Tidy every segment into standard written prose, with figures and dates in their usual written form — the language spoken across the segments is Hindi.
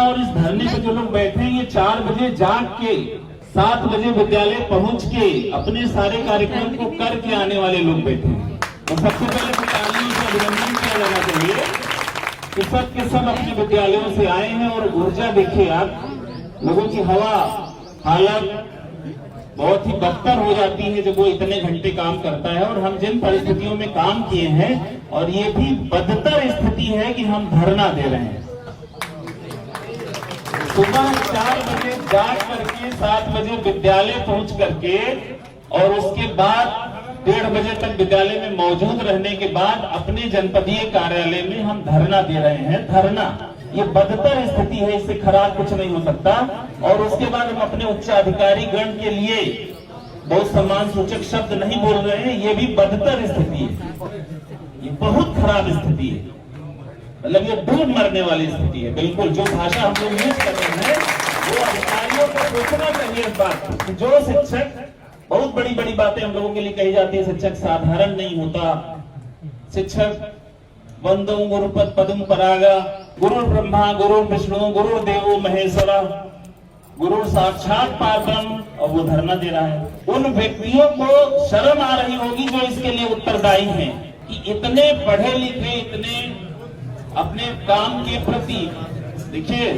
और इस धरने पे जो लोग बैठे हैं, ये 4 बजे जाग के 7 बजे विद्यालय पहुंच के अपने सारे कार्यक्रम को करके आने वाले लोग बैठे हैं। तो सबसे पहले तो तालियों से अभिनंदन किया जाना चाहिए कि सब के सब अपने विद्यालयों से आए हैं। और ऊर्जा देखिए आप, लोगों की हवा हालत बहुत ही बदतर हो जाती है जब वो इतने घंटे काम करता है। और हम जिन परिस्थितियों में काम किए हैं, और ये भी बदतर स्थिति है कि हम धरना दे रहे हैं। सुबह 4 बजे जाग करके 7 बजे विद्यालय पहुंच करके और उसके बाद 1:30 बजे तक विद्यालय में मौजूद रहने के बाद अपने जनपदीय कार्यालय में हम धरना दे रहे हैं। धरना, ये बदतर स्थिति है, इससे खराब कुछ नहीं हो सकता। और उसके बाद हम अपने उच्चाधिकारी गण के लिए बहुत सम्मान सूचक शब्द नहीं बोल रहे हैं, ये भी बदतर स्थिति है, ये बहुत खराब स्थिति है, मतलब ये डूब मरने वाली स्थिति है। बिल्कुल जो भाषा हम लोग यूज कर रहे हैं वो अधिकारियों को सोचना चाहिए इस बात कि जो शिक्षक, बहुत बड़ी बड़ी बातें हम लोगों के लिए कही जाती है, शिक्षक साधारण नहीं होता, शिक्षक वंदो गुरुपद पदम परागा, गुरु ब्रह्मा गुरु विष्णु गुरु देवो महेश्वरा, गुरु साक्षात परब्रह्म, और वो धरना दे रहा है। उन व्यक्तियों को शर्म आ रही होगी जो इसके लिए उत्तरदायी हैं कि इतने पढ़े लिखे, इतने अपने काम के प्रति, देखिए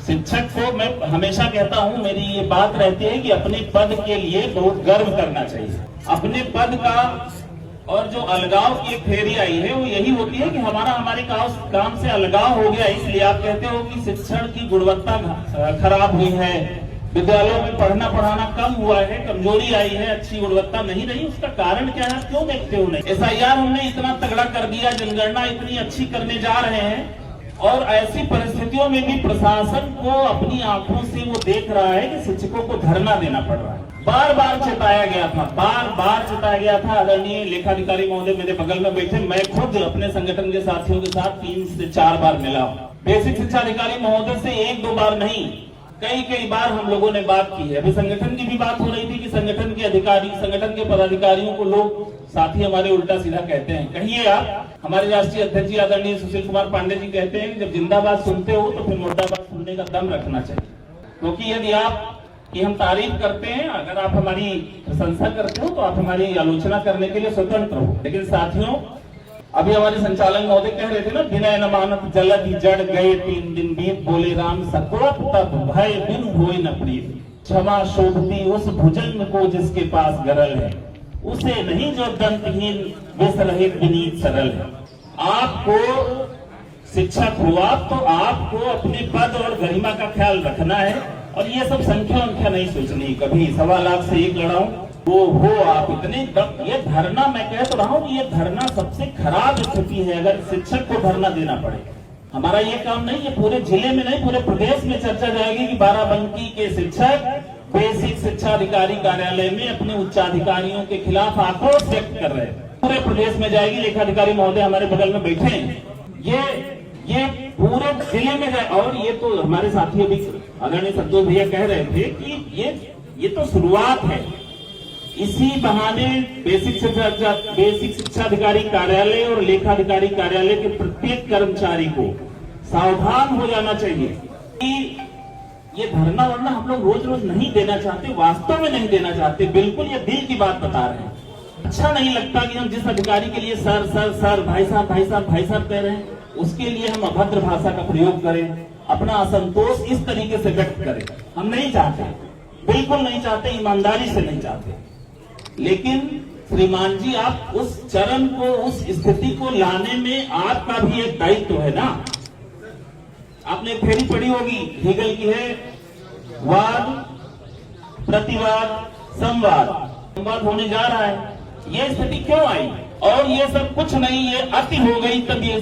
शिक्षक को मैं हमेशा कहता हूं, मेरी ये बात रहती है कि अपने पद के लिए बहुत गर्व करना चाहिए। अपने पद का, और जो अलगाव की एक थ्योरी आई है वो यही होती है कि हमारे काम से अलगाव हो गया, इसलिए आप कहते हो कि शिक्षण की गुणवत्ता खराब हुई है, विद्यालयों में पढ़ना पढ़ाना कम हुआ है, कमजोरी आई है, अच्छी गुणवत्ता नहीं रही। उसका कारण क्या है, क्यों देखते हो नहीं? SIR हमने इतना तगड़ा कर दिया, जनगणना इतनी अच्छी करने जा रहे हैं, और ऐसी परिस्थितियों में भी प्रशासन को अपनी आंखों से वो देख रहा है कि शिक्षकों को धरना देना पड़ रहा है। बार बार चेताया गया था, बार बार चेताया गया था। आदरणीय लेखाधिकारी महोदय मेरे बगल में बैठे, मैं खुद अपने संगठन के साथियों के साथ 3 से 4 बार मिला। बेसिक शिक्षा अधिकारी महोदय से 1-2 बार नहीं, कई बार हम लोगों ने बात की है। अभी संगठन की भी बात हो रही थी कि संगठन के अधिकारी, संगठन के पदाधिकारियों को लोग साथी हमारे उल्टा सीधा कहते हैं। कहिए आप, हमारे राष्ट्रीय अध्यक्ष जी आदरणीय सुशील कुमार पांडे जी कहते हैं कि जब जिंदाबाद सुनते हो तो फिर मुर्दाबाद सुनने का दम रखना चाहिए। क्योंकि यदि आप की हम तारीफ करते हैं, अगर आप हमारी प्रशंसा करते हो तो आप हमारी आलोचना करने के लिए स्वतंत्र हो। लेकिन साथियों, अभी हमारे संचालक महोदय कह रहे थे ना, विनय न मानत जलधि जड़ गए 3 दिन बीत, बोले राम सकोप तब भय बिन होए न प्रीत, क्षमा शोभती उस भुजंग को जिसके पास गरल है, उसे नहीं जो दंतहीन विष रहित विनीत सरल है। आपको शिक्षक हो आप, तो आपको अपने पद और गरिमा का ख्याल रखना है, और ये सब संख्या नहीं सोचनी। कभी 1.25 लाख से 1 लड़ाऊं वो हो आप इतने दम। ये धरना, मैं कह तो रहा हूँ कि ये धरना सबसे खराब स्थिति है। अगर शिक्षक को धरना देना पड़े, हमारा ये काम नहीं, ये पूरे जिले में नहीं पूरे प्रदेश में चर्चा जाएगी कि बाराबंकी के शिक्षक बेसिक शिक्षा अधिकारी कार्यालय में अपने उच्चाधिकारियों के खिलाफ आक्रोश व्यक्त कर रहे हैं। पूरे प्रदेश में जाएगी। लेखाधिकारी महोदय हमारे बगल में बैठे हैं, ये पूरे जिले में जाए। और ये तो हमारे साथी अभी आदरणीय संतोष भैया कह रहे थे कि ये तो शुरुआत है। इसी बहाने बेसिक शिक्षा अधिकारी कार्यालय और लेखाधिकारी कार्यालय के प्रत्येक कर्मचारी को सावधान हो जाना चाहिए कि ये धरना वरना हम लोग रोज नहीं देना चाहते, वास्तव में नहीं देना चाहते, बिल्कुल ये दिल की बात बता रहे हैं। अच्छा नहीं लगता कि हम जिस अधिकारी के लिए सर भाई साहब कह रहे हैं, उसके लिए हम अभद्र भाषा का प्रयोग करें, अपना असंतोष इस तरीके से व्यक्त करें। हम नहीं चाहते, बिल्कुल नहीं चाहते, ईमानदारी से नहीं चाहते। लेकिन श्रीमान जी, आप उस चरण को, उस स्थिति को लाने में आपका भी एक दायित्व है ना। आपने थ्योरी पढ़ी होगी, हीगल की है, वाद प्रतिवाद संवाद होने जा रहा है। ये स्थिति क्यों आई? और ये सब कुछ नहीं, ये अति हो गई तब ये